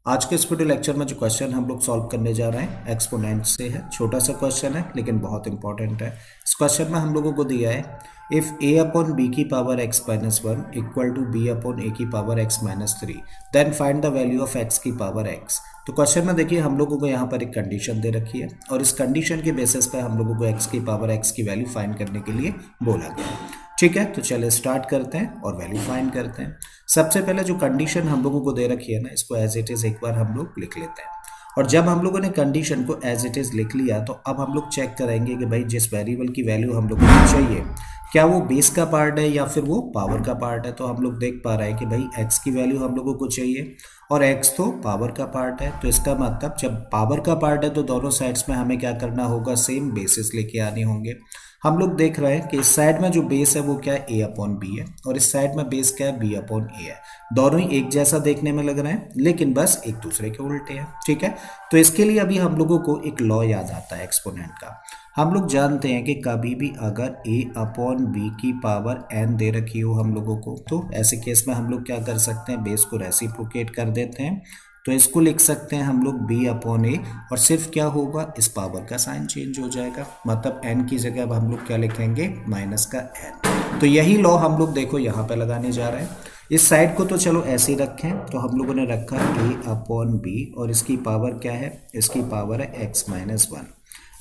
आज के इस वीडियो लेक्चर में जो क्वेश्चन हम लोग सॉल्व करने जा रहे हैं एक्सपोनेंट से है। छोटा सा क्वेश्चन है लेकिन बहुत इंपॉर्टेंट है। इस क्वेश्चन में हम लोगों को दिया है इफ a अपॉन बी की power x minus one equal to b upon a की power x minus three then find the value of x की पावर x। तो क्वेश्चन में देखिए हम लोगों को यहाँ पर एक कंडीशन दे रखी है और इस कंडीशन के बेसिस पे हम लोगों को x की पावर x की वैल्यू फाइंड करने के लिए बोला गया है। ठीक है, तो चलिए स्टार्ट करते हैं और वैल्यू फाइंड करते हैं। सबसे पहले जो कंडीशन हम लोगों को दे रखी है ना, इसको एज इट इज एक बार हम लोग लिख लेते हैं। और जब हम लोगों ने कंडीशन को एज इट इज लिख लिया तो अब हम लोग चेक करेंगे कि भाई जिस वेरिएबल की वैल्यू हम लोग को चाहिए क्या वो बेस का पार्ट है या फिर वो पावर का पार्ट है। तो हम लोग देख पा रहे हैं कि भाई x की वैल्यू हम लोगों को चाहिए और x तो पावर का पार्ट है। तो इसका मतलब जब पावर का पार्ट है तो दोनों साइड्स में हमें क्या करना होगा, सेम बेसिस लेके आने होंगे। हम लोग देख रहे हैं कि इस साइड में जो बेस है वो क्या है, a अपॉन बी है और इस साइड में बेस क्या है, b अपॉन a है। दोनों ही एक जैसा देखने में लग रहे हैं लेकिन बस एक दूसरे के उल्टे हैं। ठीक है, तो इसके लिए अभी हम लोगों को एक लॉ याद आता है एक्सपोनेंट का। हम लोग जानते हैं कि कभी भी अगर a अपॉन बी की पावर n दे रखी हो हम लोगों को, तो ऐसे केस में हम लोग क्या कर सकते हैं, बेस को रेसिप्रोकेट कर देते हैं। तो इसको लिख सकते हैं हम लोग b अपॉन ए और सिर्फ क्या होगा, इस पावर का साइन चेंज हो जाएगा। मतलब n की जगह अब हम लोग क्या लिखेंगे, माइनस का n। तो यही लॉ हम लोग देखो यहाँ पे लगाने जा रहे हैं। इस साइड को तो चलो ऐसे ही रखें, तो हम लोगों ने रखा a अपॉन बी और इसकी पावर क्या है, इसकी पावर है x minus one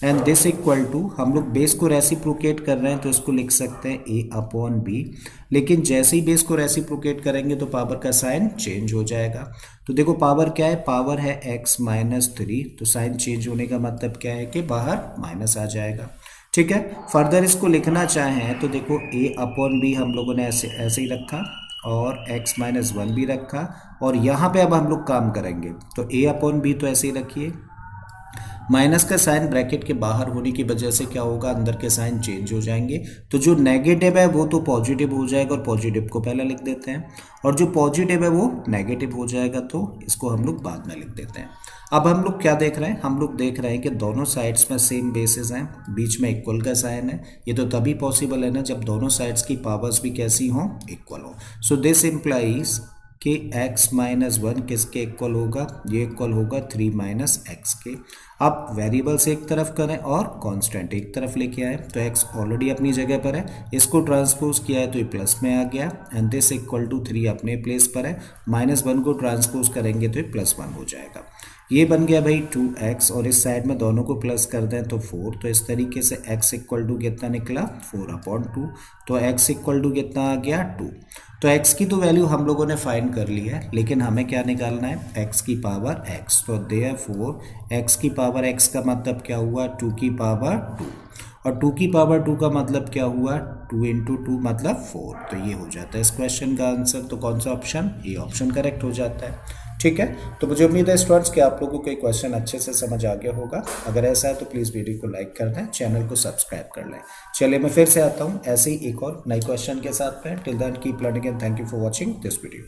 and this equal to, हम लोग बेस को रेसिप्रोकेट कर रहे हैं तो इसको लिख सकते हैं a अपॉन बी। लेकिन जैसे ही बेस को रेसिप्रोकेट करेंगे तो पावर का साइन चेंज हो जाएगा। तो देखो पावर क्या है, पावर है x माइनस थ्री, तो साइन चेंज होने का मतलब क्या है कि बाहर माइनस आ जाएगा। ठीक है, फर्दर इसको लिखना चाहें तो देखो a अपॉन बी हम लोगों ने ऐसे ऐसे ही रखा और x माइनस वन भी रखा और यहाँ पे अब हम लोग काम करेंगे तो a अपॉन बी तो ऐसे ही रखिए। माइनस का साइन ब्रैकेट के बाहर होने की वजह से क्या होगा, अंदर के साइन चेंज हो जाएंगे। तो जो नेगेटिव है वो तो पॉजिटिव हो जाएगा और पॉजिटिव को पहले लिख देते हैं और जो पॉजिटिव है वो नेगेटिव हो जाएगा, तो इसको हम लोग बाद में लिख देते हैं। अब हम लोग क्या देख रहे हैं, हम लोग देख रहे हैं कि दोनों साइड्स में सेम बेसिस हैं, बीच में इक्वल का साइन है। ये तो तभी पॉसिबल है ना जब दोनों साइड्स की पावर्स भी कैसी हों, इक्वल हो। सो दिस इम्प्लाइज कि x माइनस वन किसके इक्वल होगा, ये इक्वल होगा 3 माइनस एक्स के। अब वेरिएबल्स एक तरफ करें और कांस्टेंट एक तरफ लेके आए तो x ऑलरेडी अपनी जगह पर है, इसको ट्रांसपोज किया है तो ये प्लस में आ गया एंड दिस इक्वल टू 3 अपने प्लेस पर है। माइनस वन को ट्रांसपोज करेंगे तो ये प्लस वन हो जाएगा। ये बन गया भाई 2x और इस साइड में दोनों को प्लस कर दें तो 4। तो इस तरीके से x इक्वल टू कितना निकला, 4 अपॉन 2। तो x इक्वल टू कितना आ गया, 2। तो x की तो वैल्यू हम लोगों ने फाइंड कर ली है लेकिन हमें क्या निकालना है, x की पावर x। तो देयरफॉर x की पावर x का मतलब क्या हुआ, 2 की पावर 2 और 2 की पावर 2 का मतलब क्या हुआ, 2 इंटू 2 मतलब 4। तो ये हो जाता है इस क्वेश्चन का आंसर। तो कौन सा ऑप्शन, ये ऑप्शन करेक्ट हो जाता है। ठीक है, तो मुझे उम्मीद है स्टूडेंट्स कि आप लोगों को ये क्वेश्चन अच्छे से समझ आ गया होगा। अगर ऐसा है तो प्लीज़ वीडियो को लाइक कर दें, चैनल को सब्सक्राइब कर लें। चलिए मैं फिर से आता हूँ ऐसे ही एक और नई क्वेश्चन के साथ में। Till then keep learning and thank you for watching this video.